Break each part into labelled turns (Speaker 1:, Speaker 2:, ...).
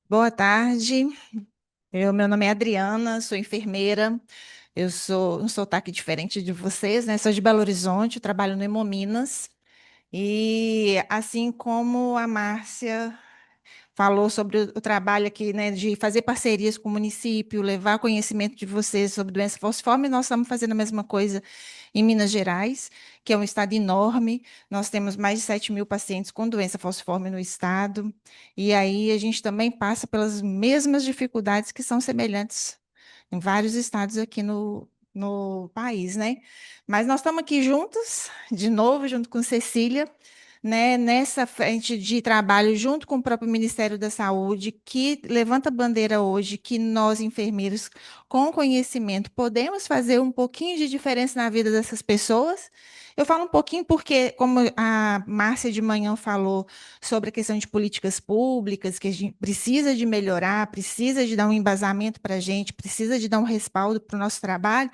Speaker 1: Boa tarde. Meu nome é Adriana, sou enfermeira. Eu sou um sotaque diferente de vocês, né? Sou de Belo Horizonte, trabalho no Hemominas. E assim como a Márcia falou sobre o trabalho aqui, né, de fazer parcerias com o município, levar conhecimento de vocês sobre doença falciforme, nós estamos fazendo a mesma coisa em Minas Gerais, que é um estado enorme. Nós temos mais de 7.000 pacientes com doença falciforme no estado, e aí a gente também passa pelas mesmas dificuldades que são semelhantes em vários estados aqui no país, né? Mas nós estamos aqui juntos, de novo, junto com Cecília, né, nessa frente de trabalho junto com o próprio Ministério da Saúde, que levanta a bandeira hoje que nós, enfermeiros, com conhecimento, podemos fazer um pouquinho de diferença na vida dessas pessoas. Eu falo um pouquinho porque, como a Márcia de manhã falou sobre a questão de políticas públicas, que a gente precisa de melhorar, precisa de dar um embasamento para a gente, precisa de dar um respaldo para o nosso trabalho,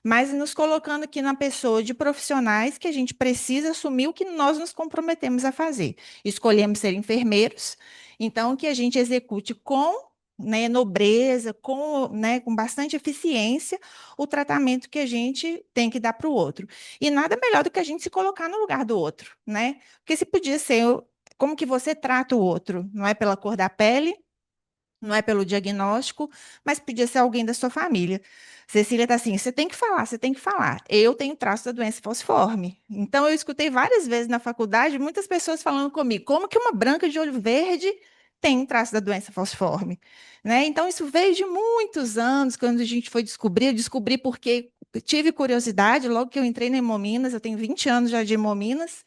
Speaker 1: mas nos colocando aqui na pessoa de profissionais que a gente precisa assumir o que nós nos comprometemos a fazer. Escolhemos ser enfermeiros, então que a gente execute com, né, nobreza, com bastante eficiência o tratamento que a gente tem que dar para o outro. E nada melhor do que a gente se colocar no lugar do outro, né? Porque se podia ser como que você trata o outro, não é pela cor da pele, não é pelo diagnóstico, mas podia ser alguém da sua família. Cecília está assim, você tem que falar, você tem que falar. Eu tenho traço da doença falciforme. Então, eu escutei várias vezes na faculdade muitas pessoas falando comigo, como que uma branca de olho verde tem um traço da doença falciforme? Né? Então, isso veio de muitos anos, quando a gente foi descobrir, eu descobri porque eu tive curiosidade, logo que eu entrei na Hemominas, eu tenho 20 anos já de Hemominas,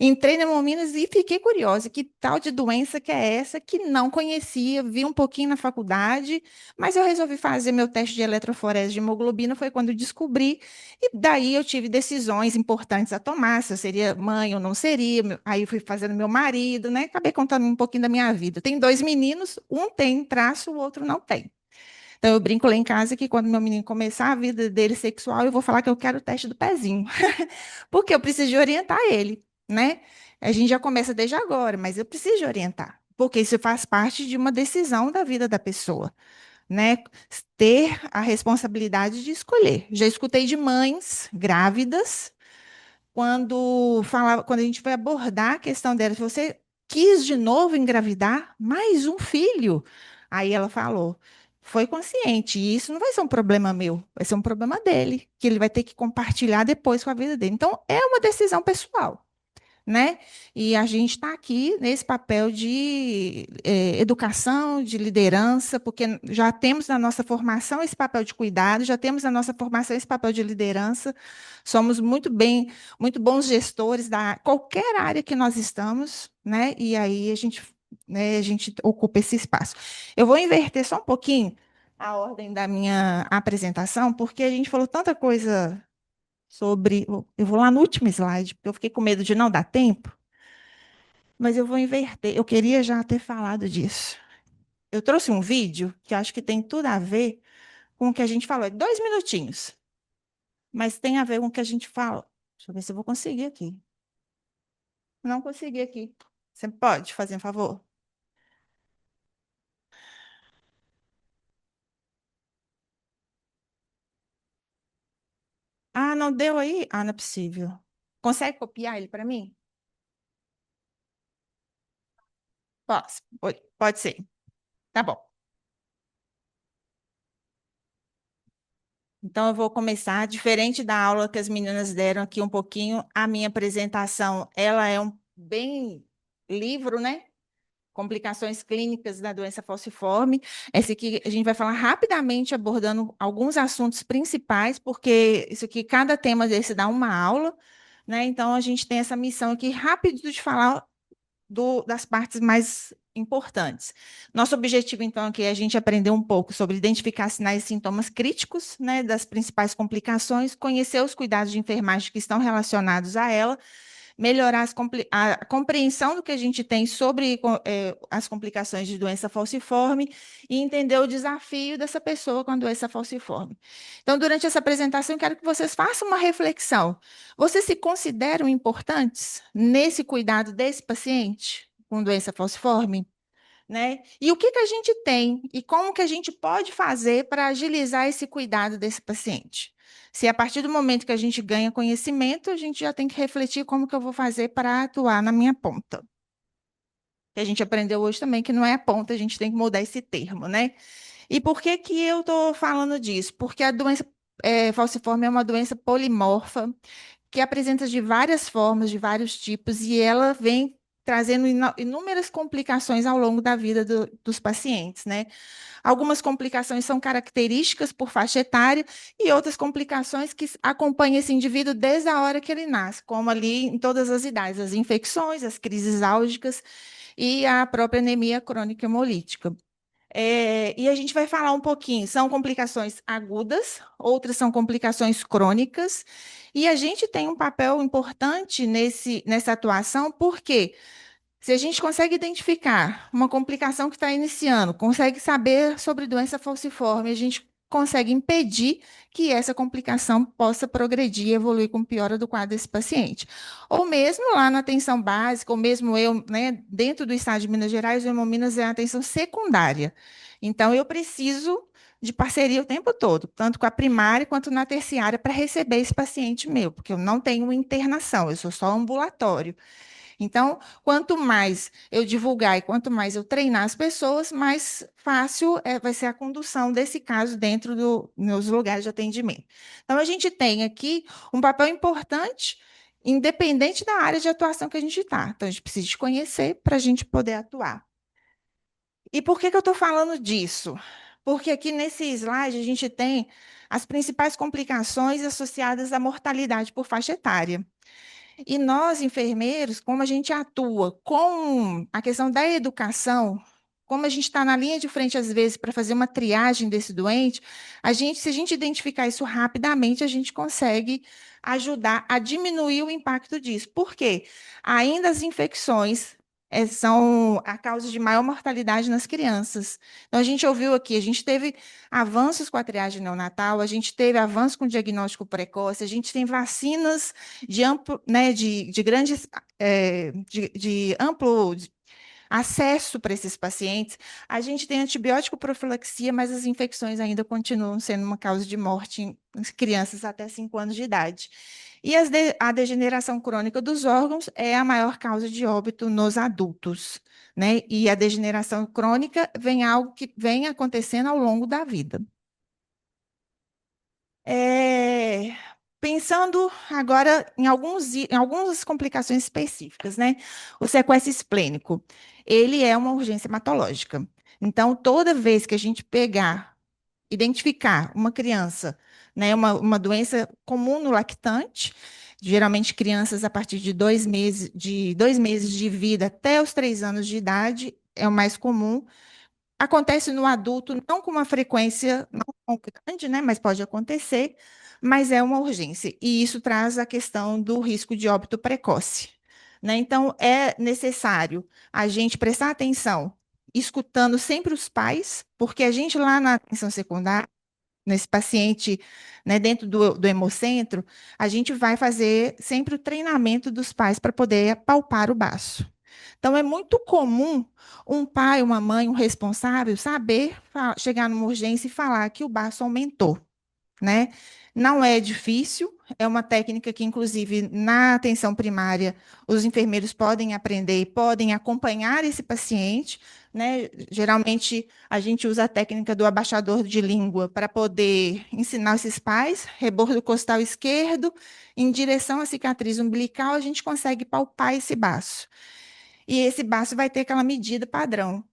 Speaker 1: entrei na Hemominas e fiquei curiosa, que tal de doença que é essa que não conhecia, vi um pouquinho na faculdade, mas eu resolvi fazer meu teste de eletroforese de hemoglobina, foi quando eu descobri, e daí eu tive decisões importantes a tomar, se eu seria mãe ou não seria, aí eu fui fazendo meu marido, né? Acabei contando um pouquinho da minha vida. Tem dois meninos, um tem traço, o outro não tem. Então, eu brinco lá em casa que quando meu menino começar a vida dele sexual, eu vou falar que eu quero o teste do pezinho. Porque eu preciso de orientar ele, né? A gente já começa desde agora, mas eu preciso de orientar, porque isso faz parte de uma decisão da vida da pessoa, né? Ter a responsabilidade de escolher. Já escutei de mães grávidas quando a gente foi abordar a questão dela, se você quis de novo engravidar mais um filho, aí ela falou, foi consciente, e isso não vai ser um problema meu, vai ser um problema dele, que ele vai ter que compartilhar depois com a vida dele. Então, é uma decisão pessoal, né? E a gente está aqui nesse papel de educação, de liderança, porque já temos na nossa formação esse papel de cuidado, já temos na nossa formação esse papel de liderança, somos muito bons gestores da qualquer área que nós estamos, né? E aí a gente ocupa esse espaço. Eu vou inverter só um pouquinho a ordem da minha apresentação, porque a gente falou tanta coisa sobre. Eu vou lá no último slide, porque eu fiquei com medo de não dar tempo, mas eu vou inverter. Eu queria já ter falado disso. Eu trouxe um vídeo que eu acho que tem tudo a ver com o que a gente falou. É 2 minutinhos, mas tem a ver com o que a gente fala. Deixa eu ver se eu vou conseguir aqui. Não consegui aqui. Você pode fazer um favor? Ah, não deu aí? Ah, não é possível. Consegue copiar ele para mim? Posso. Pode ser. Tá bom. Então, eu vou começar, diferente da aula que as meninas deram aqui um pouquinho, a minha apresentação, ela é um bem livro, né? Complicações clínicas da doença falciforme. Esse aqui a gente vai falar rapidamente, abordando alguns assuntos principais, porque isso aqui, cada tema desse dá uma aula, né? Então, a gente tem essa missão aqui rápido de falar das partes mais importantes. Nosso objetivo, então, aqui é a gente aprender um pouco sobre identificar sinais e sintomas críticos, né, das principais complicações, conhecer os cuidados de enfermagem que estão relacionados a ela, melhorar a compreensão do que a gente tem sobre as complicações de doença falciforme e entender o desafio dessa pessoa com a doença falciforme. Então, durante essa apresentação, eu quero que vocês façam uma reflexão. Vocês se consideram importantes nesse cuidado desse paciente com doença falciforme? né? E o que que a gente tem e como que a gente pode fazer para agilizar esse cuidado desse paciente? Se a partir do momento que a gente ganha conhecimento, a gente já tem que refletir como que eu vou fazer para atuar na minha ponta. Que a gente aprendeu hoje também que não é a ponta, a gente tem que mudar esse termo, né? E por que que eu estou falando disso? Porque a doença falciforme é uma doença polimorfa que apresenta de várias formas, de vários tipos, e ela vem trazendo inúmeras complicações ao longo da vida dos pacientes, né? Algumas complicações são características por faixa etária e outras complicações que acompanham esse indivíduo desde a hora que ele nasce, como ali em todas as idades, as infecções, as crises álgicas e a própria anemia crônica hemolítica. E a gente vai falar um pouquinho, são complicações agudas, outras são complicações crônicas, e a gente tem um papel importante nessa atuação, porque se a gente consegue identificar uma complicação que está iniciando, consegue saber sobre doença falciforme, a gente consegue impedir que essa complicação possa progredir e evoluir com piora do quadro desse paciente. Ou mesmo lá na atenção básica, ou mesmo eu, né, dentro do estado de Minas Gerais, o Hemominas é a atenção secundária. Então, eu preciso de parceria o tempo todo, tanto com a primária quanto na terciária, para receber esse paciente meu, porque eu não tenho internação, eu sou só ambulatório. Então, quanto mais eu divulgar e quanto mais eu treinar as pessoas, mais fácil vai ser a condução desse caso dentro dos meus lugares de atendimento. Então, a gente tem aqui um papel importante, independente da área de atuação que a gente está. Então, a gente precisa de conhecer para a gente poder atuar. E por que que eu estou falando disso? Porque aqui nesse slide a gente tem as principais complicações associadas à mortalidade por faixa etária. E nós, enfermeiros, como a gente atua com a questão da educação, como a gente está na linha de frente, às vezes, para fazer uma triagem desse doente, se a gente identificar isso rapidamente, a gente consegue ajudar a diminuir o impacto disso. Por quê? Ainda as infecções são a causa de maior mortalidade nas crianças. Então, a gente ouviu aqui, a gente teve avanços com a triagem neonatal, a gente teve avanço com o diagnóstico precoce, a gente tem vacinas de amplo, né, de grandes, de amplo acesso para esses pacientes. A gente tem antibiótico profilaxia, mas as infecções ainda continuam sendo uma causa de morte em crianças até 5 anos de idade. E a degeneração crônica dos órgãos é a maior causa de óbito nos adultos, né? E a degeneração crônica vem algo que vem acontecendo ao longo da vida. É, Pensando agora em algumas complicações específicas, né? O sequestro esplênico, ele é uma urgência hematológica. Então, toda vez que a gente identificar uma criança, né, uma doença comum no lactante, geralmente crianças a partir de 2 meses de vida até os 3 anos de idade, é o mais comum. Acontece no adulto, não com uma frequência não tão grande, né? Mas pode acontecer, mas é uma urgência. E isso traz a questão do risco de óbito precoce, né? Então, é necessário a gente prestar atenção, escutando sempre os pais, porque a gente lá na atenção secundária, nesse paciente, né, dentro do hemocentro, a gente vai fazer sempre o treinamento dos pais para poder palpar o baço. Então, é muito comum um pai, uma mãe, um responsável saber chegar numa urgência e falar que o baço aumentou, né? Não é difícil, é uma técnica que, inclusive, na atenção primária, os enfermeiros podem aprender e podem acompanhar esse paciente, né? Geralmente, a gente usa a técnica do abaixador de língua para poder ensinar esses pais, rebordo costal esquerdo, em direção à cicatriz umbilical, a gente consegue palpar esse baço. E esse baço vai ter aquela medida padrão.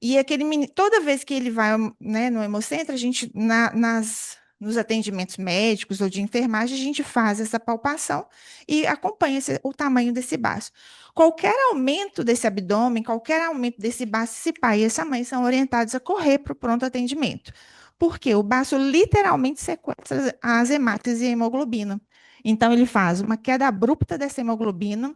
Speaker 1: E aquele toda vez que ele vai, né, no hemocentro, a gente nos atendimentos médicos ou de enfermagem, a gente faz essa palpação e acompanha o tamanho desse baço. Qualquer aumento desse abdômen, qualquer aumento desse baço, esse pai e essa mãe são orientados a correr para o pronto atendimento. Porque o baço literalmente sequestra as hemácias e a hemoglobina. Então, ele faz uma queda abrupta dessa hemoglobina,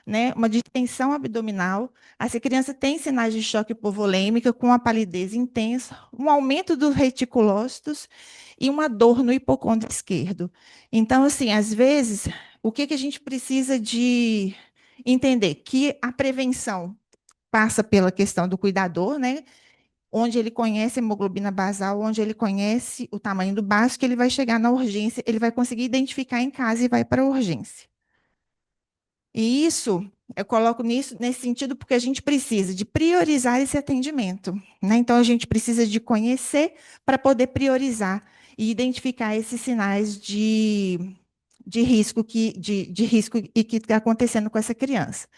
Speaker 1: né, uma distensão abdominal. Essa criança tem sinais de choque hipovolêmica, com a palidez intensa, um aumento dos reticulócitos e uma dor no hipocôndrio esquerdo. Então, assim, às vezes, o que que a gente precisa de entender? Que a prevenção passa pela questão do cuidador, né? Onde ele conhece a hemoglobina basal, onde ele conhece o tamanho do básico, ele vai chegar na urgência, ele vai conseguir identificar em casa e vai para a urgência. E isso, eu coloco nisso, nesse sentido, porque a gente precisa de priorizar esse atendimento, né? Então, a gente precisa de conhecer para poder priorizar e identificar esses sinais de risco de risco e que está acontecendo com essa criança.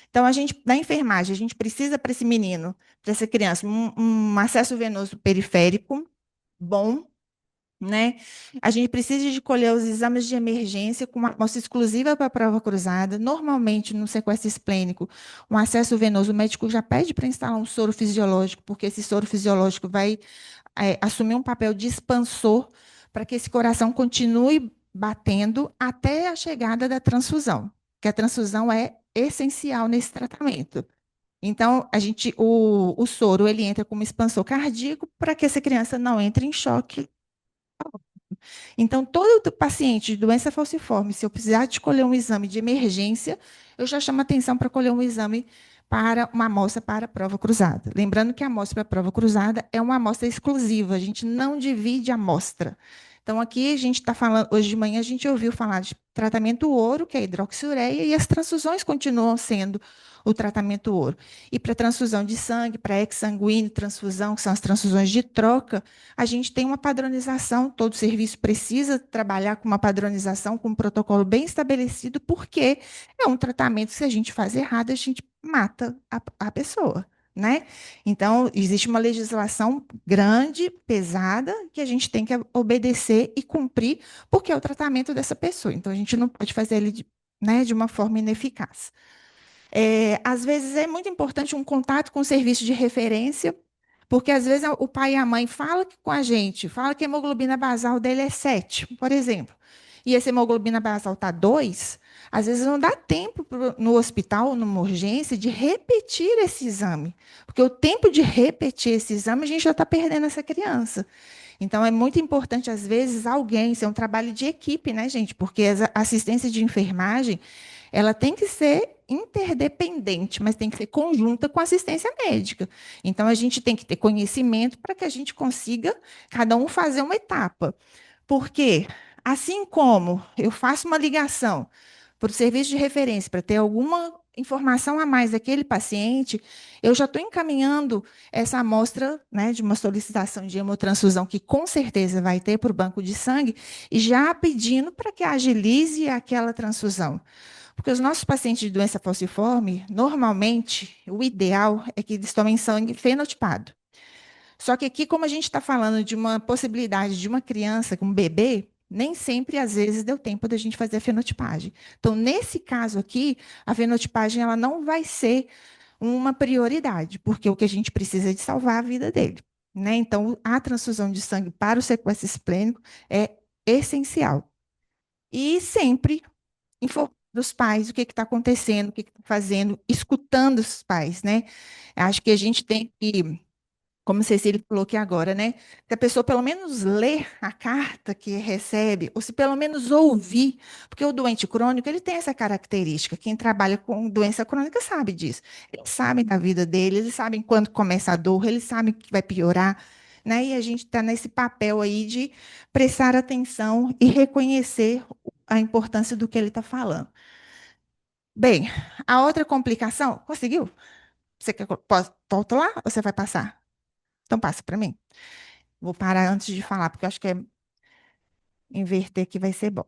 Speaker 1: Então, a gente, da enfermagem, a gente precisa para esse menino, para essa criança, um acesso venoso periférico bom, né? A gente precisa de colher os exames de emergência com uma amostra exclusiva para a prova cruzada. Normalmente, no sequestro esplênico, um acesso venoso, o médico já pede para instalar um soro fisiológico, porque esse soro fisiológico vai assumir um papel de expansor para que esse coração continue batendo até a chegada da transfusão, que a transfusão é essencial nesse tratamento. Então, o soro ele entra como expansor cardíaco para que essa criança não entre em choque. Então, todo paciente de doença falciforme, se eu precisar de escolher um exame de emergência, eu já chamo atenção para colher um exame para uma amostra para a prova cruzada. Lembrando que a amostra para a prova cruzada é uma amostra exclusiva, a gente não divide a amostra. Então, aqui a gente está falando, hoje de manhã a gente ouviu falar de tratamento ouro, que é a hidroxiureia, e as transfusões continuam sendo o tratamento ouro. E para transfusão de sangue, para exsanguíneo, transfusão, que são as transfusões de troca, a gente tem uma padronização, todo serviço precisa trabalhar com uma padronização, com um protocolo bem estabelecido, porque é um tratamento que, se a gente faz errado, a gente mata a pessoa, né? Então, existe uma legislação grande, pesada, que a gente tem que obedecer e cumprir, porque é o tratamento dessa pessoa. Então, a gente não pode fazer ele né, de uma forma ineficaz. Às vezes é muito importante um contato com o serviço de referência, porque às vezes o pai e a mãe falam com a gente, fala que a hemoglobina basal dele é 7, por exemplo, e essa hemoglobina basal está 2, às vezes não dá tempo no hospital, numa urgência, de repetir esse exame, porque o tempo de repetir esse exame, a gente já está perdendo essa criança. Então, é muito importante, às vezes, alguém, isso é um trabalho de equipe, né, gente? Porque a assistência de enfermagem, ela tem que ser interdependente, mas tem que ser conjunta com a assistência médica. Então, a gente tem que ter conhecimento para que a gente consiga, cada um, fazer uma etapa. Porque, assim como eu faço uma ligação para o serviço de referência, para ter alguma informação a mais daquele paciente, eu já estou encaminhando essa amostra, né, de uma solicitação de hemotransfusão, que com certeza vai ter para o banco de sangue, e já pedindo para que agilize aquela transfusão. Porque os nossos pacientes de doença falciforme, normalmente, o ideal é que eles tomem sangue fenotipado. Só que aqui, como a gente está falando de uma possibilidade de uma criança, um bebê, nem sempre, às vezes, deu tempo da gente fazer a fenotipagem. Então, nesse caso aqui, a fenotipagem ela não vai ser uma prioridade, porque o que a gente precisa é de salvar a vida dele, né? Então, a transfusão de sangue para o sequestro esplênico é essencial. E sempre informar os pais o que está acontecendo, o que está fazendo, escutando os pais, né? Acho que a gente tem que, como Cecília falou aqui agora, né? Se a pessoa pelo menos ler a carta que recebe, ou se pelo menos ouvir, porque o doente crônico, ele tem essa característica. Quem trabalha com doença crônica sabe disso. Eles sabem da vida dele, eles sabem quando começa a dor, eles sabem que vai piorar, né? E a gente está nesse papel aí de prestar atenção e reconhecer a importância do que ele está falando. Bem, a outra complicação, conseguiu? Você quer que eu volto lá ou você vai passar? Então passa para mim. Vou parar antes de falar, porque eu acho que inverter aqui vai ser bom.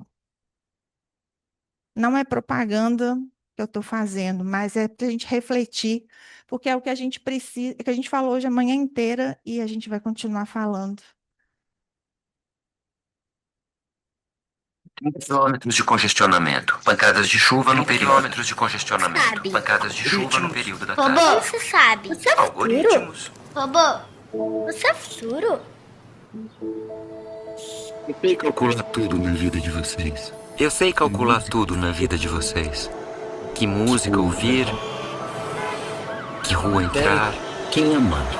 Speaker 1: Não é propaganda que eu estou fazendo, mas é para a gente refletir, porque é o que a gente precisa, é que a gente falou hoje a manhã inteira e a gente vai continuar falando.
Speaker 2: Quilômetros de congestionamento. Pancadas de chuva no período. Quilômetros de congestionamento.
Speaker 3: Sabe.
Speaker 2: Pancadas de chuva no período da
Speaker 3: Robô,
Speaker 2: tarde.
Speaker 3: você sabe. Você é futuro?
Speaker 2: Algoritmos.
Speaker 3: Robô, você é futuro?
Speaker 4: Eu sei calcular tudo na vida de vocês.
Speaker 2: Eu sei calcular tudo na vida de vocês. Que música ouvir, que rua entrar.
Speaker 4: Quem amar.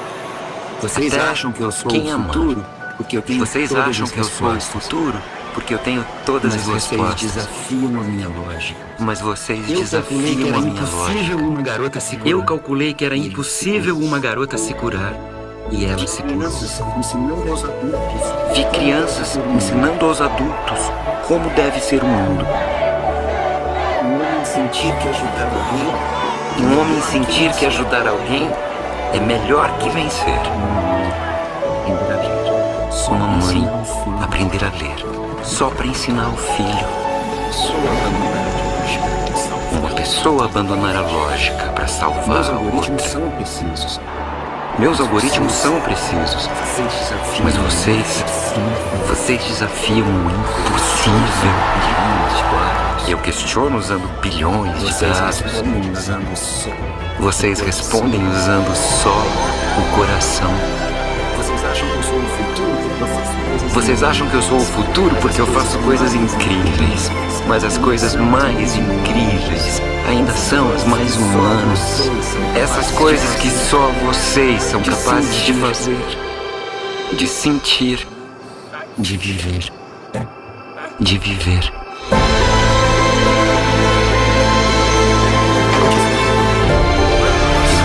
Speaker 4: Vocês
Speaker 2: Até
Speaker 4: acham que eu sou
Speaker 2: quem
Speaker 4: o
Speaker 2: amar.
Speaker 4: futuro? Porque eu tenho
Speaker 2: Vocês
Speaker 4: todas
Speaker 2: acham
Speaker 4: as
Speaker 2: que eu sou o
Speaker 4: respostas.
Speaker 2: futuro? porque eu tenho todas
Speaker 4: Mas
Speaker 2: as
Speaker 4: vocês
Speaker 2: respostas.
Speaker 4: desafiam a minha lógica.
Speaker 2: Mas vocês
Speaker 4: Eu calculei que
Speaker 2: desafiam
Speaker 4: era
Speaker 2: a minha
Speaker 4: impossível
Speaker 2: lógica.
Speaker 4: uma garota se curar.
Speaker 2: Eu calculei que era
Speaker 4: E ele
Speaker 2: impossível
Speaker 4: se
Speaker 2: uma garota se curar. E ela se curou.
Speaker 4: crianças ensinando aos adultos.
Speaker 2: Vi crianças ensinando aos adultos como deve ser o mundo.
Speaker 4: Um homem sentir que ajudar alguém.
Speaker 2: Um homem sentir que ajudar alguém é melhor que vencer. Uma mãe aprender a ler só para ensinar o filho. Uma pessoa abandonar a lógica para salvar
Speaker 4: Meus
Speaker 2: a
Speaker 4: algoritmos
Speaker 2: outra.
Speaker 4: são precisos.
Speaker 2: Meus algoritmos são precisos, mas vocês desafiam o impossível. Eu questiono usando bilhões de
Speaker 4: Vocês
Speaker 2: dados.
Speaker 4: respondem usando só.
Speaker 2: Vocês respondem usando só o coração.
Speaker 4: Vocês acham que eu sou o futuro porque eu faço coisas.
Speaker 2: Vocês acham que eu sou o futuro porque eu faço coisas incríveis, mas as coisas mais incríveis ainda são as mais humanas. Essas coisas que só vocês são capazes de fazer, de sentir,
Speaker 4: De viver.
Speaker 2: de viver.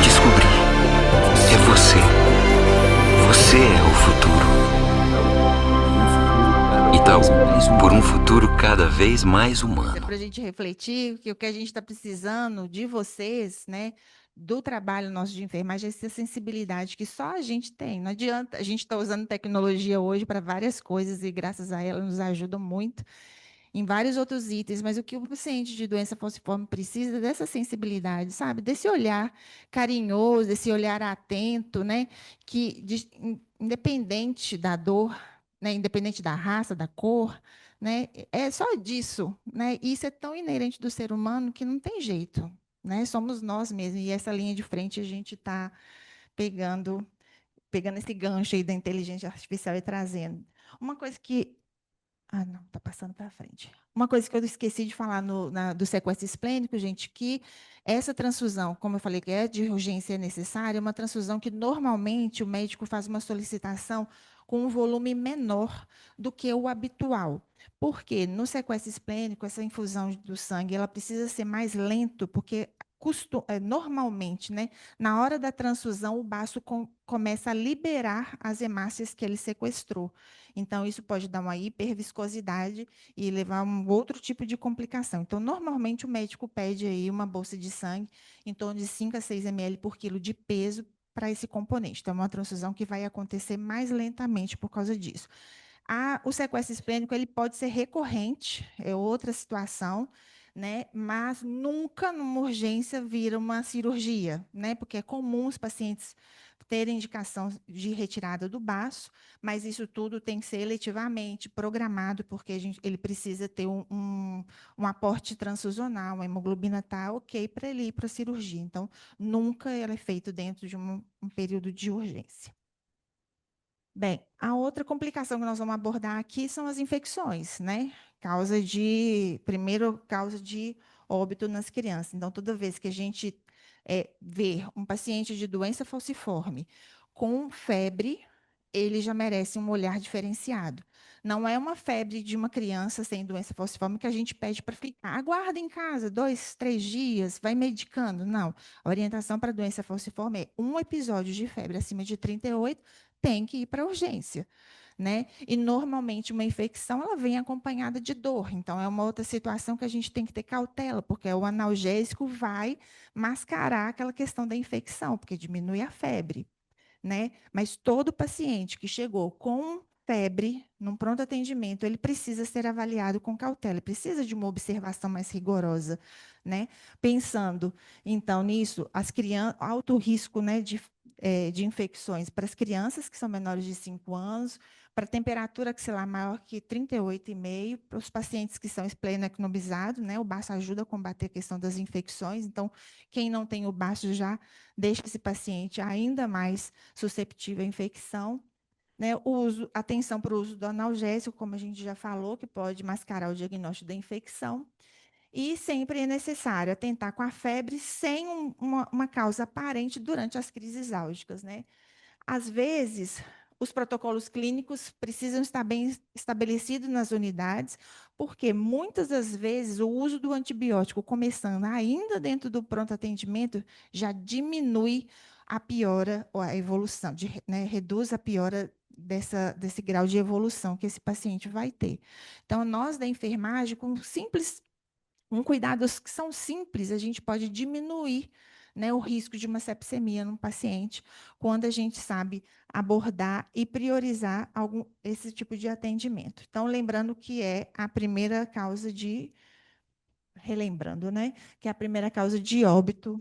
Speaker 2: Descobri. É você. Você é o futuro. E tal, por um futuro cada vez mais humano.
Speaker 1: É para a gente refletir que o que a gente está precisando de vocês, né, do trabalho nosso de enfermagem, é essa sensibilidade que só a gente tem. Não adianta, a gente está usando tecnologia hoje para várias coisas e graças a ela nos ajuda muito em vários outros itens, mas o que o paciente de doença falciforme precisa é dessa sensibilidade, sabe? Desse olhar carinhoso, desse olhar atento, né? Que independente da dor, né? Independente da raça, da cor, né? É só disso, né? Isso é tão inerente do ser humano que não tem jeito, né? Somos nós mesmos e essa linha de frente a gente está pegando esse gancho aí da inteligência artificial e trazendo. Uma coisa que não, está passando para frente. Uma coisa que eu esqueci de falar do sequestro esplênico, gente, que essa transfusão, como eu falei, que é de urgência necessária, é uma transfusão que normalmente o médico faz uma solicitação com um volume menor do que o habitual. Por quê? No sequestro esplênico, essa infusão do sangue, ela precisa ser mais lento, porque normalmente, né, na hora da transfusão, o baço começa a liberar as hemácias que ele sequestrou. Então, isso pode dar uma hiperviscosidade e levar a um outro tipo de complicação. Então, normalmente, o médico pede aí uma bolsa de sangue em torno de 5 a 6 ml por quilo de peso para esse componente. Então, é uma transfusão que vai acontecer mais lentamente por causa disso. O sequestro esplênico ele pode ser recorrente, é outra situação, né? Mas nunca numa urgência vira uma cirurgia, né? Porque é comum os pacientes terem indicação de retirada do baço, mas isso tudo tem que ser eletivamente programado, porque ele precisa ter um aporte transfusional, a hemoglobina está ok para ele ir para a cirurgia. Então, nunca ela é feito dentro de um período de urgência. Bem, a outra complicação que nós vamos abordar aqui são as infecções, né? Primeiro, causa de óbito nas crianças. Então, toda vez que a gente vê um paciente de doença falciforme com febre, ele já merece um olhar diferenciado. Não é uma febre de uma criança sem doença falciforme que a gente pede para ficar. Aguarda em casa 2, 3 dias, vai medicando. Não. A orientação para doença falciforme é um episódio de febre acima de 38, tem que ir para a urgência, né? E normalmente uma infecção ela vem acompanhada de dor, então é uma outra situação que a gente tem que ter cautela, porque o analgésico vai mascarar aquela questão da infecção, porque diminui a febre, né? Mas todo paciente que chegou com febre, num pronto atendimento, ele precisa ser avaliado com cautela, ele precisa de uma observação mais rigorosa, né? Pensando, então, nisso, as crianças, alto risco, né, de infecções para as crianças que são menores de 5 anos, para temperatura axilar maior que 38,5, para os pacientes que são esplenoectomizados, né, o baço ajuda a combater a questão das infecções, então, quem não tem o baço já deixa esse paciente ainda mais susceptível à infecção. Né, atenção para o uso do analgésico, como a gente já falou, que pode mascarar o diagnóstico da infecção. E sempre é necessário atentar com a febre sem uma causa aparente durante as crises álgicas, né? Às vezes, Os protocolos clínicos precisam estar bem estabelecidos nas unidades, porque muitas das vezes o uso do antibiótico, começando ainda dentro do pronto atendimento, já diminui a piora ou a evolução, né, reduz a piora desse grau de evolução que esse paciente vai ter. Então, nós da enfermagem, com cuidados que são simples, a gente pode diminuir, né, o risco de uma sepsemia num paciente, quando a gente sabe abordar e priorizar esse tipo de atendimento. Então, lembrando que é a primeira causa relembrando, né, que é a primeira causa de óbito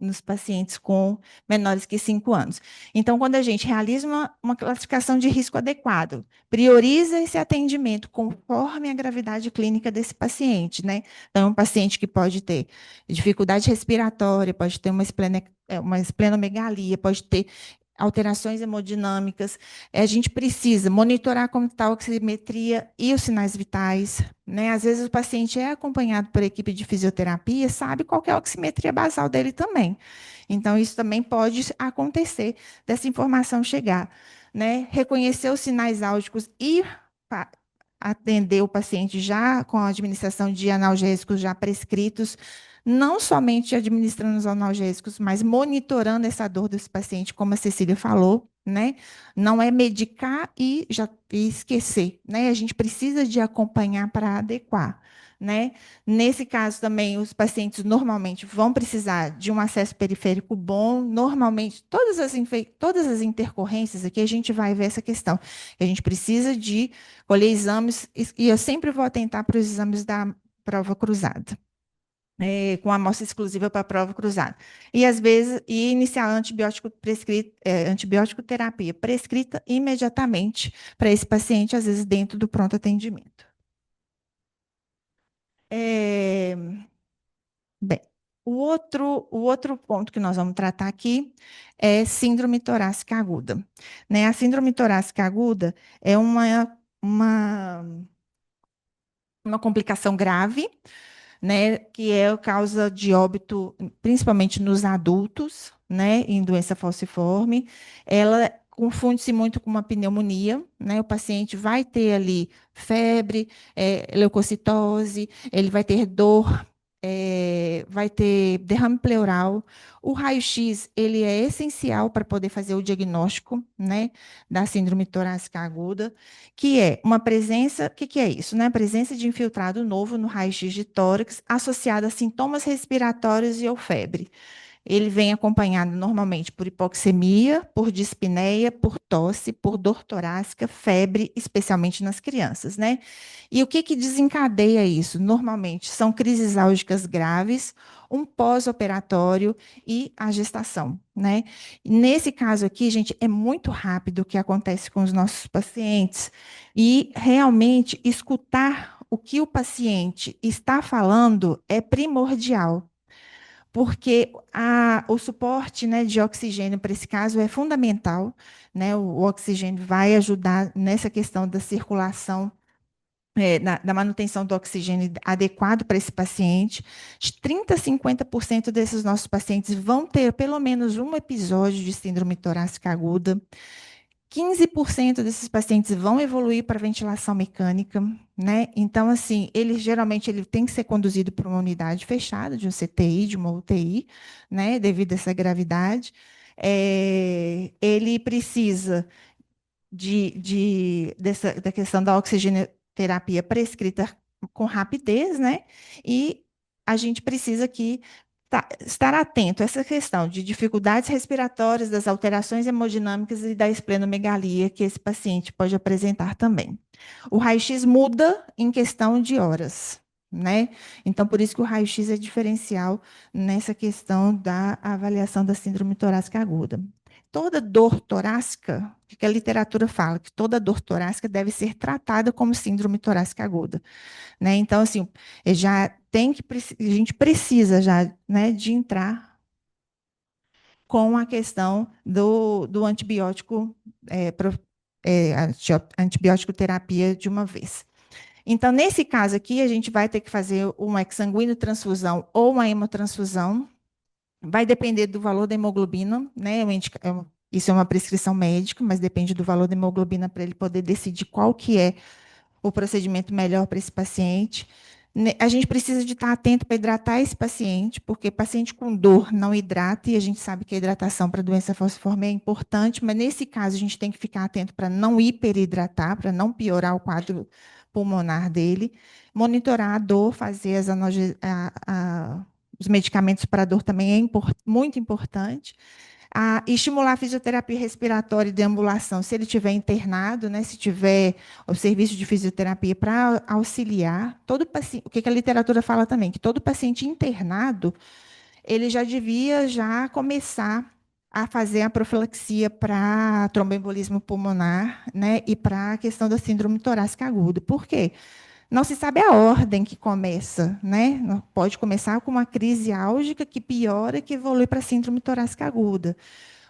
Speaker 1: nos pacientes com menores que 5 anos. Então, quando a gente realiza uma classificação de risco adequado, prioriza esse atendimento conforme a gravidade clínica desse paciente, né? Então, um paciente que pode ter dificuldade respiratória, pode ter uma esplenomegalia, pode ter alterações hemodinâmicas. A gente precisa monitorar como está a oximetria e os sinais vitais, né? Às vezes o paciente é acompanhado por equipe de fisioterapia, sabe qual que é a oximetria basal dele também. Então, isso também pode acontecer, dessa informação chegar, né? Reconhecer os sinais álgicos e atender o paciente já com a administração de analgésicos já prescritos, não somente administrando os analgésicos, mas monitorando essa dor desse paciente, como a Cecília falou, né? Não é medicar e esquecer, né? A gente precisa de acompanhar para adequar, né? Nesse caso também, os pacientes normalmente vão precisar de um acesso periférico bom. Normalmente, todas as intercorrências aqui, a gente vai ver essa questão. A gente precisa de colher exames, e eu sempre vou atentar para os exames da prova cruzada, com amostra exclusiva para a prova cruzada. E, às vezes, iniciar antibiótico terapia prescrita imediatamente para esse paciente, às vezes dentro do pronto atendimento. Bem, o outro ponto que nós vamos tratar aqui é síndrome torácica aguda, né? A síndrome torácica aguda é uma complicação grave, né, que é a causa de óbito, principalmente nos adultos, né, em doença falciforme. Ela confunde-se muito com uma pneumonia, né? O paciente vai ter ali febre, leucocitose, ele vai ter dor, vai ter derrame pleural. O raio-x, ele é essencial para poder fazer o diagnóstico, né, da síndrome torácica aguda, que é uma presença, o que é isso, né? Presença de infiltrado novo no raio-x de tórax, associada a sintomas respiratórios e ou febre. Ele vem acompanhado normalmente por hipoxemia, por dispneia, por tosse, por dor torácica, febre, especialmente nas crianças, né? E o que desencadeia isso? Normalmente são crises álgicas graves, um pós-operatório e a gestação, né? Nesse caso aqui, gente, é muito rápido o que acontece com os nossos pacientes e realmente escutar o que o paciente está falando é primordial, porque o suporte, né, de oxigênio para esse caso é fundamental, né? O oxigênio vai ajudar nessa questão da circulação, da manutenção do oxigênio adequado para esse paciente. De 30% a 50% desses nossos pacientes vão ter pelo menos um episódio de síndrome torácica aguda. 15% desses pacientes vão evoluir para ventilação mecânica, né? Então, assim, geralmente ele tem que ser conduzido para uma unidade fechada, de um CTI, de uma UTI, né? Devido a essa gravidade. Ele precisa da questão da oxigenoterapia prescrita com rapidez, né? E a gente precisa aqui estar atento a essa questão de dificuldades respiratórias, das alterações hemodinâmicas e da esplenomegalia que esse paciente pode apresentar também. O raio-x muda em questão de horas, né? Então, por isso que o raio-x é diferencial nessa questão da avaliação da síndrome torácica aguda. Toda dor torácica, o que a literatura fala, que toda dor torácica deve ser tratada como síndrome torácica aguda, né? Então, assim, a gente precisa já, né, de entrar com a questão do antibiótico, antibiótico terapia de uma vez. Então, nesse caso aqui, a gente vai ter que fazer uma exsanguíneo-transfusão ou uma hemotransfusão. Vai depender do valor da hemoglobina, né? Isso é uma prescrição médica, mas depende do valor da hemoglobina para ele poder decidir qual que é o procedimento melhor para esse paciente. A gente precisa de estar atento para hidratar esse paciente, porque paciente com dor não hidrata, e a gente sabe que a hidratação para doença falciforme é importante, mas nesse caso a gente tem que ficar atento para não hiperidratar, para não piorar o quadro pulmonar dele, monitorar a dor, fazer os medicamentos para dor também é muito importante. E estimular a fisioterapia respiratória e deambulação, se ele tiver internado, né, se tiver o serviço de fisioterapia para auxiliar, todo paciente, o que a literatura fala também, que todo paciente internado, ele já devia já começar a fazer a profilaxia para tromboembolismo pulmonar, né, e para a questão da síndrome torácica aguda. Por quê? Não se sabe a ordem que começa, né? Pode começar com uma crise álgica que piora, que evolui para síndrome torácica aguda.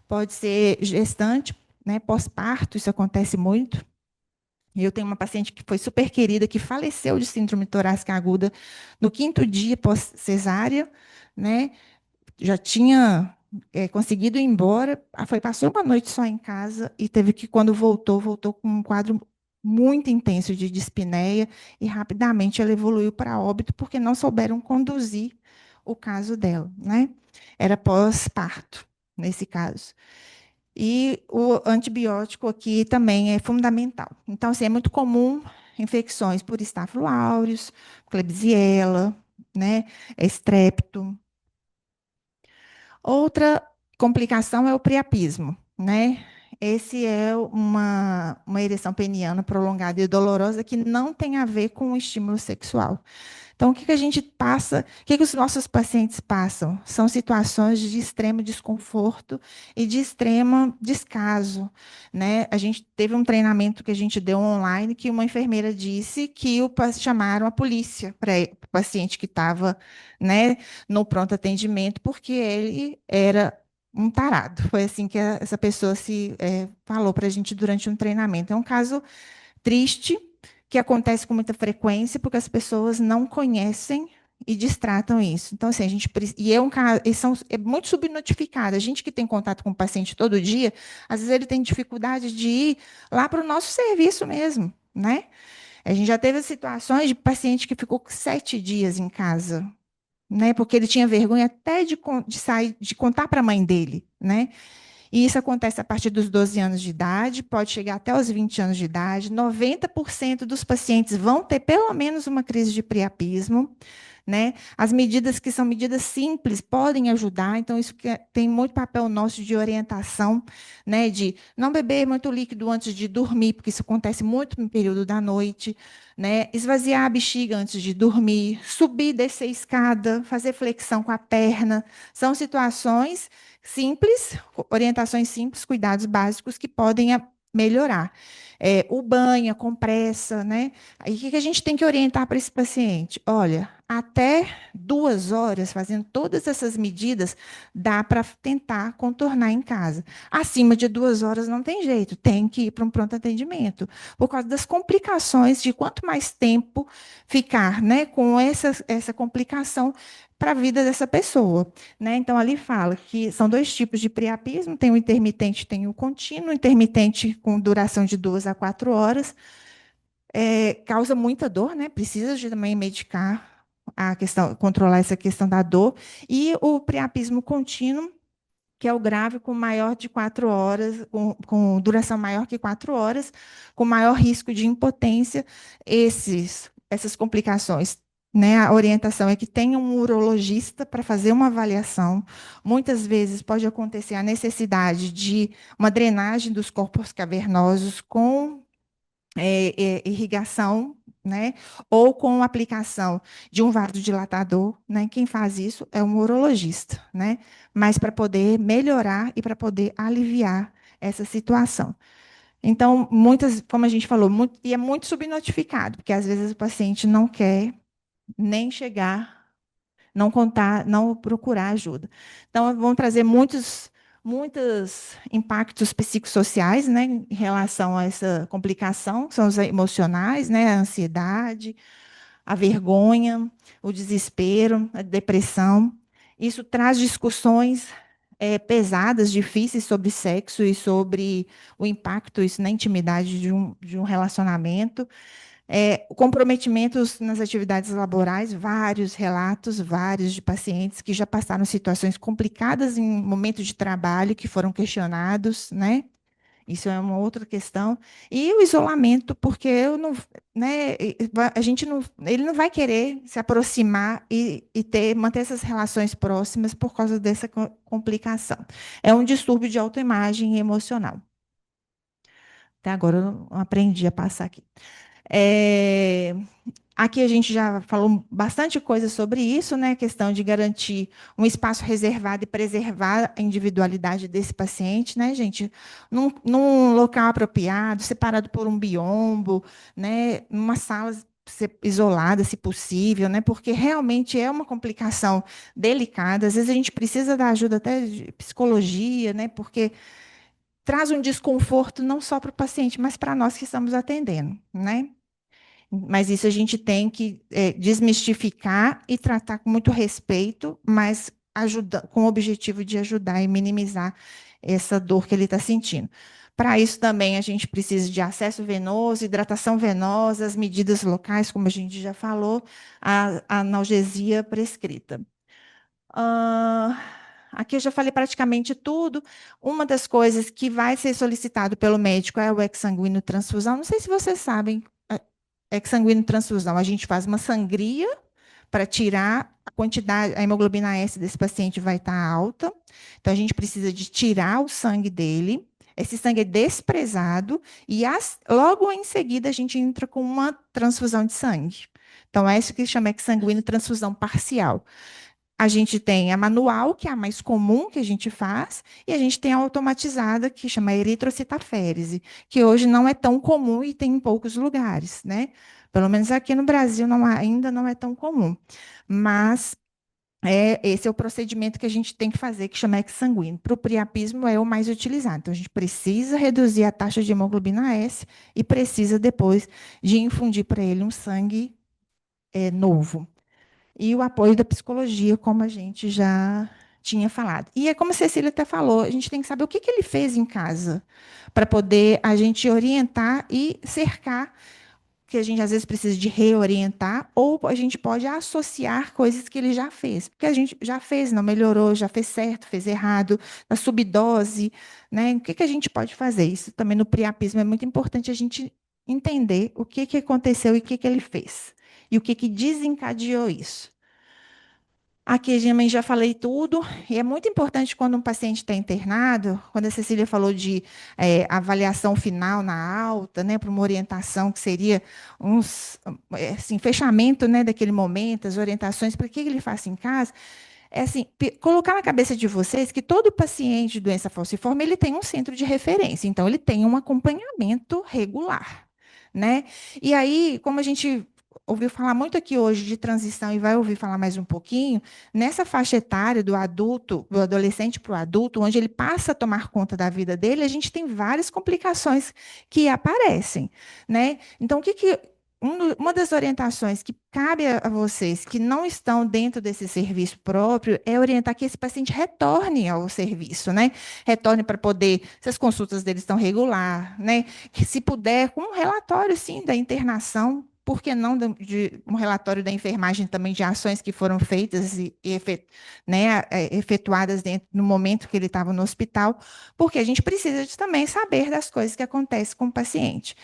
Speaker 1: Pode ser gestante, né, pós-parto, isso acontece muito. Eu tenho uma paciente que foi super querida, que faleceu de síndrome torácica aguda no quinto dia pós-cesárea, né? Já tinha conseguido ir embora, passou uma noite só em casa e teve que, quando voltou, voltou com um quadro muito intenso de dispneia e rapidamente ela evoluiu para óbito porque não souberam conduzir o caso dela, né? Era pós-parto, nesse caso. E o antibiótico aqui também é fundamental. Então, assim, é muito comum infecções por Staphylococcus aureus, Klebsiella, né, estrepto. Outra complicação é o priapismo, né? Esse é uma ereção peniana prolongada e dolorosa que não tem a ver com o estímulo sexual. Então, o que a gente passa, o que os nossos pacientes passam? São situações de extremo desconforto e de extremo descaso, né? A gente teve um treinamento que a gente deu online que uma enfermeira disse que chamaram a polícia para o paciente que estava, né, no pronto atendimento, porque ele era um tarado. Foi assim que essa pessoa falou para a gente durante um treinamento. É um caso triste, que acontece com muita frequência, porque as pessoas não conhecem e distratam isso. Então, assim, e é um caso, é muito subnotificado. A gente que tem contato com o paciente todo dia, às vezes ele tem dificuldade de ir lá para o nosso serviço mesmo, né? A gente já teve situações de paciente que ficou 7 dias em casa, né? Porque ele tinha vergonha até de sair, de contar para a mãe dele, né? E isso acontece a partir dos 12 anos de idade, pode chegar até os 20 anos de idade. 90% dos pacientes vão ter pelo menos uma crise de priapismo, né? As medidas que são medidas simples podem ajudar, então isso tem muito papel nosso de orientação, né? De não beber muito líquido antes de dormir, porque isso acontece muito no período da noite, né? Esvaziar a bexiga antes de dormir, subir, descer a escada, fazer flexão com a perna, são situações simples, orientações simples, cuidados básicos que podem melhorar. O banho, a compressa, né? Aí o que a gente tem que orientar para esse paciente? Olha, até 2 horas, fazendo todas essas medidas, dá para tentar contornar em casa. Acima de 2 horas não tem jeito, tem que ir para um pronto atendimento, por causa das complicações de quanto mais tempo ficar, né, com essa complicação para a vida dessa pessoa, né? Então, ali fala que são 2 tipos de priapismo, tem o intermitente, tem o contínuo, intermitente com duração de 2 a 4 horas, causa muita dor, né? Precisa de também medicar a questão, controlar essa questão da dor, e o priapismo contínuo, que é o grave com maior de 4 horas, com duração maior que 4 horas, com maior risco de impotência, essas complicações, né? A orientação é que tenha um urologista para fazer uma avaliação. Muitas vezes pode acontecer a necessidade de uma drenagem dos corpos cavernosos com irrigação, né? Ou com aplicação de um vasodilatador, né? Quem faz isso é um urologista, né? Mas para poder melhorar e para poder aliviar essa situação. Então, como a gente falou, e é muito subnotificado, porque às vezes o paciente não quer nem chegar, não contar, não procurar ajuda. Então, vão trazer muitos impactos psicossociais, né, em relação a essa complicação, que são os emocionais, né, a ansiedade, a vergonha, o desespero, a depressão. Isso traz discussões pesadas, difíceis sobre sexo e sobre o impacto isso na intimidade de um relacionamento. Comprometimentos nas atividades laborais, vários relatos, vários de pacientes que já passaram situações complicadas em momentos de trabalho que foram questionados, né? Isso é uma outra questão. E o isolamento, porque eu não, né, a gente não, ele não vai querer se aproximar e manter essas relações próximas por causa dessa complicação. É um distúrbio de autoimagem emocional. Até agora eu não aprendi a passar aqui. É, Aqui a gente já falou bastante coisa sobre isso, né? A questão de garantir um espaço reservado e preservar a individualidade desse paciente, né, gente? Num local apropriado, separado por um biombo, né? Numa sala isolada, se possível, né? Porque realmente é uma complicação delicada. Às vezes a gente precisa da ajuda até de psicologia, né? Porque traz um desconforto não só para o paciente, mas para nós que estamos atendendo, né? Mas isso a gente tem que desmistificar e tratar com muito respeito, mas com o objetivo de ajudar e minimizar essa dor que ele está sentindo. Para isso também a gente precisa de acesso venoso, hidratação venosa, as medidas locais, como a gente já falou, a analgesia prescrita. Ah, aqui eu já falei praticamente tudo. Uma das coisas que vai ser solicitado pelo médico é o exsanguíneo transfusão. Não sei se vocês sabem, exsanguíneo transfusão. A gente faz uma sangria para tirar a quantidade, a hemoglobina S desse paciente vai estar alta. Então, a gente precisa de tirar o sangue dele. Esse sangue é desprezado e logo em seguida a gente entra com uma transfusão de sangue. Então, é isso que chama exsanguíneo transfusão parcial. A gente tem a manual, que é a mais comum que a gente faz, e a gente tem a automatizada, que chama eritrocitaférese, que hoje não é tão comum e tem em poucos lugares, né? Pelo menos aqui no Brasil ainda não é tão comum. Mas esse é o procedimento que a gente tem que fazer, que chama exsanguíneo. Para o priapismo é o mais utilizado. Então, a gente precisa reduzir a taxa de hemoglobina S e precisa depois de infundir para ele um sangue novo. E o apoio da psicologia, como a gente já tinha falado. E é como a Cecília até falou, a gente tem que saber o que, que ele fez em casa, para poder a gente orientar e cercar, que a gente às vezes precisa de reorientar, ou a gente pode associar coisas que ele já fez. Porque a gente já fez, não melhorou, já fez certo, fez errado, na subdose, né? O que, que a gente pode fazer? Isso também no priapismo é muito importante a gente entender o que, que aconteceu e o que, que ele fez. E o que, que desencadeou isso. Aqui também já falei tudo, e é muito importante quando um paciente está internado, quando a Cecília falou de avaliação final na alta, né, para uma orientação que seria assim, fechamento, né, daquele momento, as orientações para que ele faça em casa, é assim, colocar na cabeça de vocês que todo paciente de doença falciforme ele tem um centro de referência, então ele tem um acompanhamento regular, né? E aí, como a gente ouviu falar muito aqui hoje de transição e vai ouvir falar mais um pouquinho, nessa faixa etária do adulto, do adolescente para o adulto, onde ele passa a tomar conta da vida dele, a gente tem várias complicações que aparecem, né? Então, uma das orientações que cabe a vocês que não estão dentro desse serviço próprio é orientar que esse paciente retorne ao serviço, né? Retorne para poder, se as consultas dele estão regular, né? Que se puder, com um relatório, sim, da internação, por que não de um relatório da enfermagem também de ações que foram feitas né, efetuadas no momento que ele estava no hospital, porque a gente precisa também saber das coisas que acontecem com o paciente.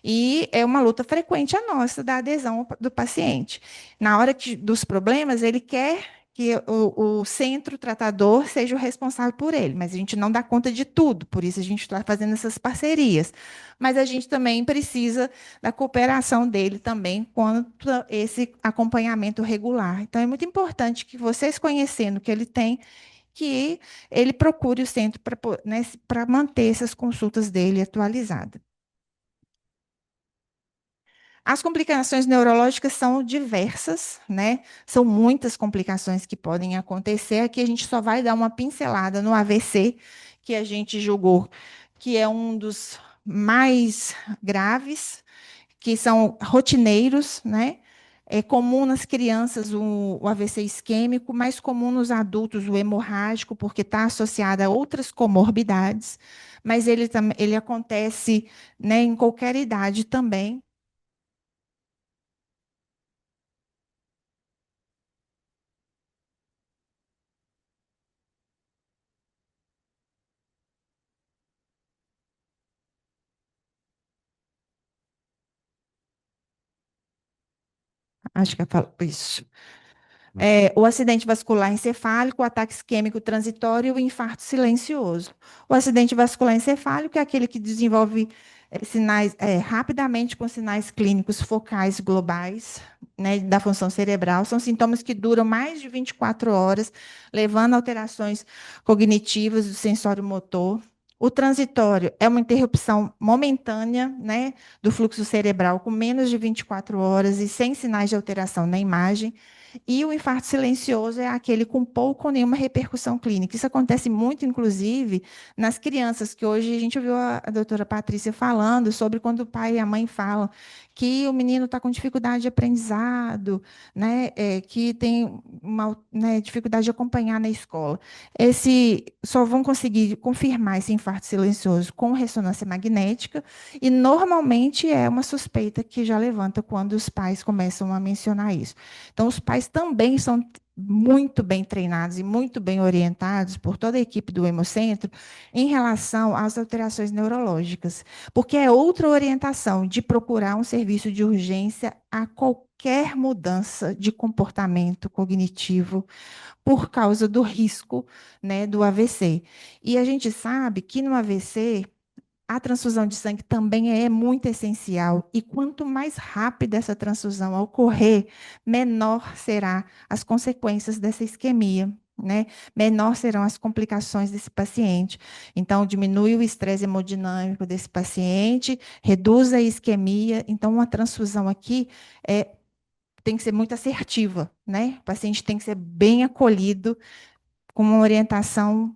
Speaker 1: E é uma luta frequente a nossa da adesão do paciente. Na hora dos problemas, ele quer que o centro tratador seja o responsável por ele, mas a gente não dá conta de tudo, por isso a gente está fazendo essas parcerias. Mas a gente também precisa da cooperação dele também quanto a esse acompanhamento regular. Então, é muito importante que vocês, conhecendo o que ele tem, que ele procure o centro para, né, para manter essas consultas dele atualizadas. As complicações neurológicas são diversas, né? São muitas complicações que podem acontecer. Aqui a gente só vai dar uma pincelada no AVC, que a gente julgou que é um dos mais graves, que são rotineiros, né? É comum nas crianças o AVC isquêmico, mais comum nos adultos o hemorrágico, porque está associado a outras comorbidades, mas ele acontece, né, em qualquer idade também. Acho que eu falo isso. O acidente vascular encefálico, o ataque isquêmico transitório e o infarto silencioso. O acidente vascular encefálico é aquele que desenvolve sinais rapidamente com sinais clínicos focais globais, né, da função cerebral. São sintomas que duram mais de 24 horas, levando a alterações cognitivas do sensório motor. O transitório é uma interrupção momentânea, né, do fluxo cerebral com menos de 24 horas e sem sinais de alteração na imagem. E o infarto silencioso é aquele com pouco ou nenhuma repercussão clínica. Isso acontece muito, inclusive, nas crianças, que hoje a gente ouviu a doutora Patrícia falando sobre quando o pai e a mãe falam que o menino está com dificuldade de aprendizado, né, que tem uma, né, dificuldade de acompanhar na escola. Só vão conseguir confirmar esse infarto silencioso com ressonância magnética, e normalmente é uma suspeita que já levanta quando os pais começam a mencionar isso. Então, os pais também são muito bem treinados e muito bem orientados por toda a equipe do Hemocentro em relação às alterações neurológicas, porque é outra orientação de procurar um serviço de urgência a qualquer mudança de comportamento cognitivo por causa do risco, né, do AVC. E a gente sabe que no AVC a transfusão de sangue também é muito essencial, e quanto mais rápida essa transfusão ocorrer, menor será as consequências dessa isquemia, né? Menor serão as complicações desse paciente. Então, diminui o estresse hemodinâmico desse paciente, reduz a isquemia. Então, uma transfusão aqui tem que ser muito assertiva, né? O paciente tem que ser bem acolhido, com uma orientação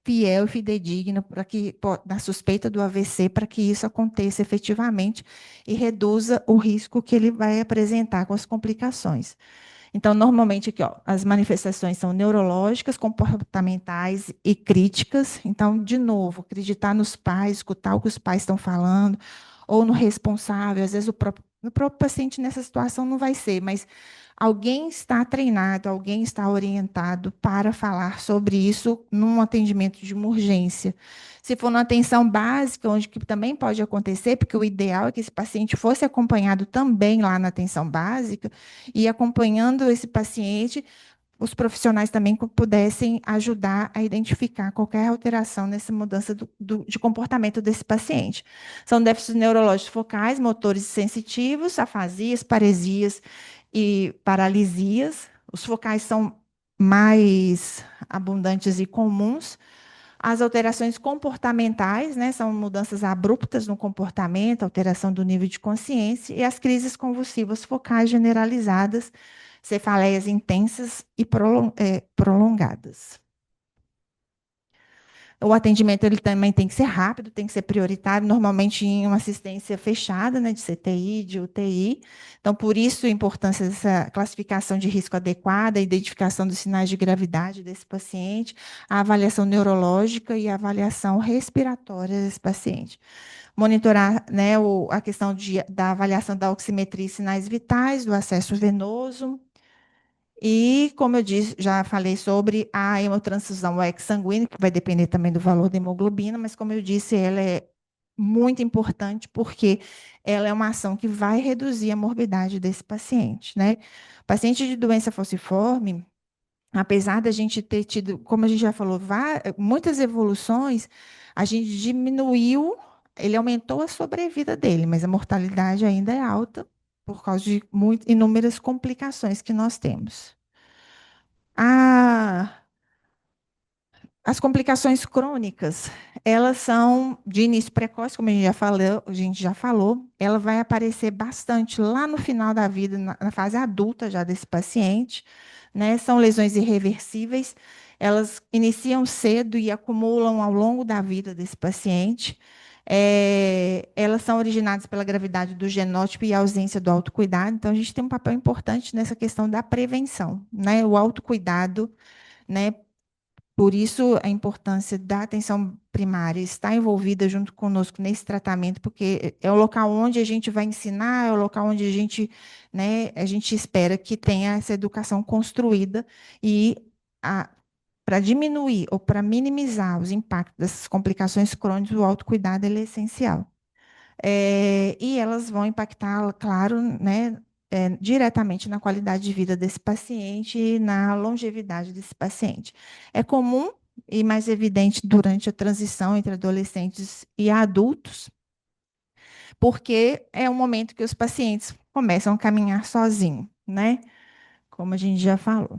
Speaker 1: fiel e fidedigno para que, na suspeita do AVC, para que isso aconteça efetivamente e reduza o risco que ele vai apresentar com as complicações. Então, normalmente aqui, ó, as manifestações são neurológicas, comportamentais e críticas. Então, de novo, acreditar nos pais, escutar o que os pais estão falando, ou no responsável. Às vezes o próprio paciente nessa situação não vai ser, mas alguém está treinado, alguém está orientado para falar sobre isso num atendimento de uma urgência. Se for numa atenção básica, onde que também pode acontecer, porque o ideal é que esse paciente fosse acompanhado também lá na atenção básica, e acompanhando esse paciente, os profissionais também pudessem ajudar a identificar qualquer alteração nessa mudança de comportamento desse paciente. São déficits neurológicos focais, motores sensitivos, afasias, paresias e paralisias. Os focais são mais abundantes e comuns. As alterações comportamentais, né, são mudanças abruptas no comportamento, alteração do nível de consciência, e as crises convulsivas focais generalizadas, cefaleias intensas e prolongadas. O atendimento ele também tem que ser rápido, tem que ser prioritário, normalmente em uma assistência fechada, né, de CTI, de UTI. Então, por isso a importância dessa classificação de risco adequada, a identificação dos sinais de gravidade desse paciente, a avaliação neurológica e a avaliação respiratória desse paciente. Monitorar, né, a questão da avaliação da oximetria e sinais vitais, do acesso venoso, e, como eu disse, já falei sobre a hemotransfusão exsanguínea, que vai depender também do valor da hemoglobina, mas, como eu disse, ela é muito importante porque ela é uma ação que vai reduzir a morbidade desse paciente, né? Paciente de doença falciforme, apesar da gente ter tido, como a gente já falou, muitas evoluções, a gente diminuiu, ele aumentou a sobrevida dele, mas a mortalidade ainda é alta por causa de inúmeras complicações que nós temos. A As complicações crônicas, elas são de início precoce, como a gente já falou, ela vai aparecer bastante lá no final da vida, na fase adulta já desse paciente, né? São lesões irreversíveis, elas iniciam cedo e acumulam ao longo da vida desse paciente. Elas são originadas pela gravidade do genótipo e ausência do autocuidado. Então, a gente tem um papel importante nessa questão da prevenção, né? O autocuidado, né? Por isso, a importância da atenção primária estar envolvida junto conosco nesse tratamento, porque é o local onde a gente vai ensinar, é o local onde a gente, né, a gente espera que tenha essa educação construída e para diminuir ou para minimizar os impactos dessas complicações crônicas, o autocuidado ele é essencial. E elas vão impactar, claro, né, diretamente na qualidade de vida desse paciente e na longevidade desse paciente. É comum e mais evidente durante a transição entre adolescentes e adultos, porque é o momento que os pacientes começam a caminhar sozinhos, né? Como a gente já falou.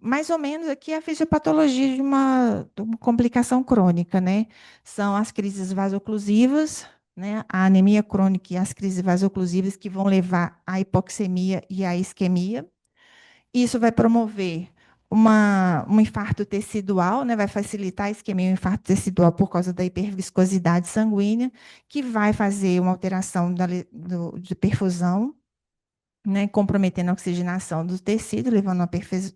Speaker 1: Mais ou menos aqui a fisiopatologia de uma complicação crônica, né? São as crises vasoclusivas, né? A anemia crônica e as crises vasoclusivas que vão levar à hipoxemia e à isquemia. Isso vai promover um infarto tecidual, né? Vai facilitar a isquemia e o infarto tecidual por causa da hiperviscosidade sanguínea, que vai fazer uma alteração de perfusão, né, comprometendo a oxigenação do tecido, levando a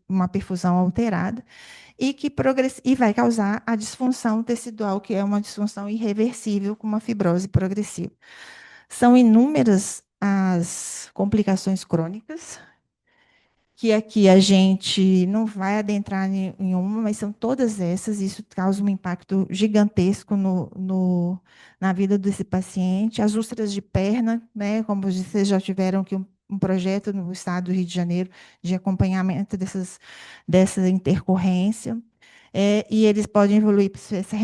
Speaker 1: uma perfusão alterada, e vai causar a disfunção tecidual, que é uma disfunção irreversível com uma fibrose progressiva. São inúmeras as complicações crônicas, que aqui a gente não vai adentrar em uma, mas são todas essas, e isso causa um impacto gigantesco na vida desse paciente. As úlceras de perna, né, como vocês já tiveram aqui um projeto no estado do Rio de Janeiro de acompanhamento dessa intercorrência. E eles podem evoluir para insuficiência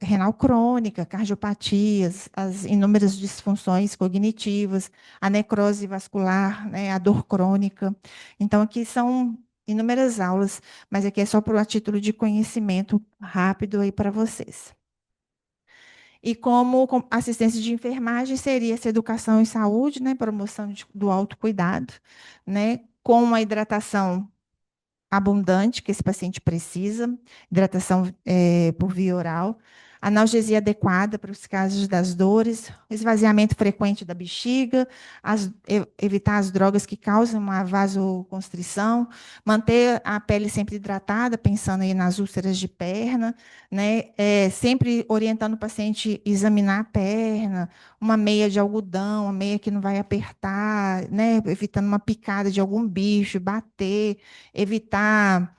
Speaker 1: renal crônica, cardiopatias, as inúmeras disfunções cognitivas, a necrose vascular, né, a dor crônica. Então, aqui são inúmeras aulas, mas aqui é só por a título de conhecimento rápido aí para vocês. E como assistência de enfermagem seria essa educação em saúde, né, promoção do autocuidado, né, com a hidratação abundante que esse paciente precisa, hidratação por via oral, analgesia adequada para os casos das dores, esvaziamento frequente da bexiga, evitar as drogas que causam uma vasoconstrição, manter a pele sempre hidratada, pensando aí nas úlceras de perna, né? Sempre orientando o paciente a examinar a perna, uma meia de algodão, uma meia que não vai apertar, né? Evitando uma picada de algum bicho, bater, evitar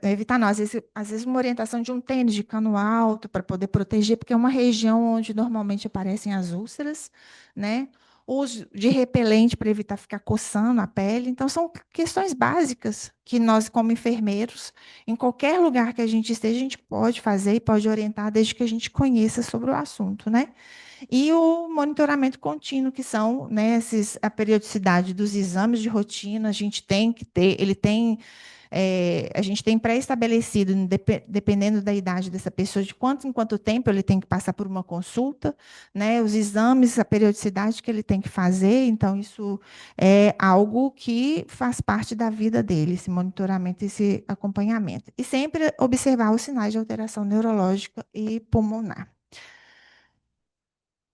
Speaker 1: evitar não, às vezes uma orientação de um tênis de cano alto para poder proteger, porque é uma região onde normalmente aparecem as úlceras, né? Uso de repelente para evitar ficar coçando a pele. Então, são questões básicas que nós, como enfermeiros, em qualquer lugar que a gente esteja, a gente pode fazer e pode orientar desde que a gente conheça sobre o assunto, né? E o monitoramento contínuo, que são, né, a periodicidade dos exames de rotina, a gente tem que ter, a gente tem pré-estabelecido, dependendo da idade dessa pessoa, de quanto em quanto tempo ele tem que passar por uma consulta, né, os exames, a periodicidade que ele tem que fazer, então isso é algo que faz parte da vida dele, esse monitoramento, esse acompanhamento. E sempre observar os sinais de alteração neurológica e pulmonar.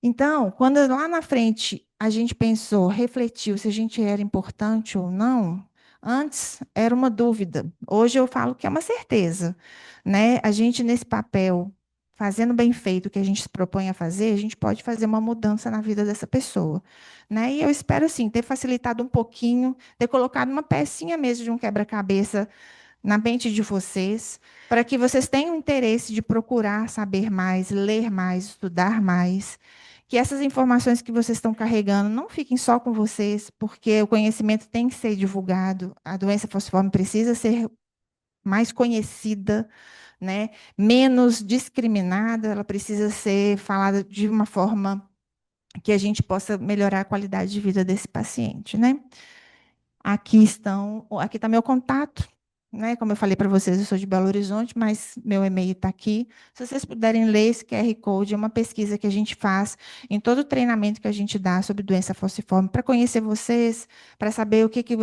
Speaker 1: Então, quando lá na frente a gente pensou, refletiu se a gente era importante ou não, antes era uma dúvida. Hoje eu falo que é uma certeza, né? A gente nesse papel, fazendo bem feito o que a gente se propõe a fazer, a gente pode fazer uma mudança na vida dessa pessoa, né? E eu espero assim ter facilitado um pouquinho, ter colocado uma pecinha mesmo de um quebra-cabeça na mente de vocês, para que vocês tenham interesse de procurar saber mais, ler mais, estudar mais, que essas informações que vocês estão carregando não fiquem só com vocês, porque o conhecimento tem que ser divulgado, a doença falciforme precisa ser mais conhecida, né? Menos discriminada, ela precisa ser falada de uma forma que a gente possa melhorar a qualidade de vida desse paciente, né? Aqui está meu contato. né? Como eu falei para vocês, eu sou de Belo Horizonte, mas meu e-mail está aqui. Se vocês puderem ler esse QR Code, é uma pesquisa que a gente faz em todo o treinamento que a gente dá sobre doença falciforme, para conhecer vocês, para saber o que que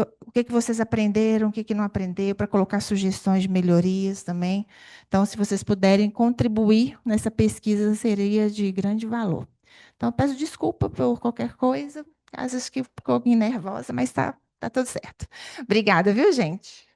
Speaker 1: vocês aprenderam, o que que não aprendeu, para colocar sugestões de melhorias também. Então, se vocês puderem contribuir nessa pesquisa, seria de grande valor. Então, peço desculpa por qualquer coisa, às vezes que ficou nervosa, mas tá tudo certo. Obrigada, viu, gente?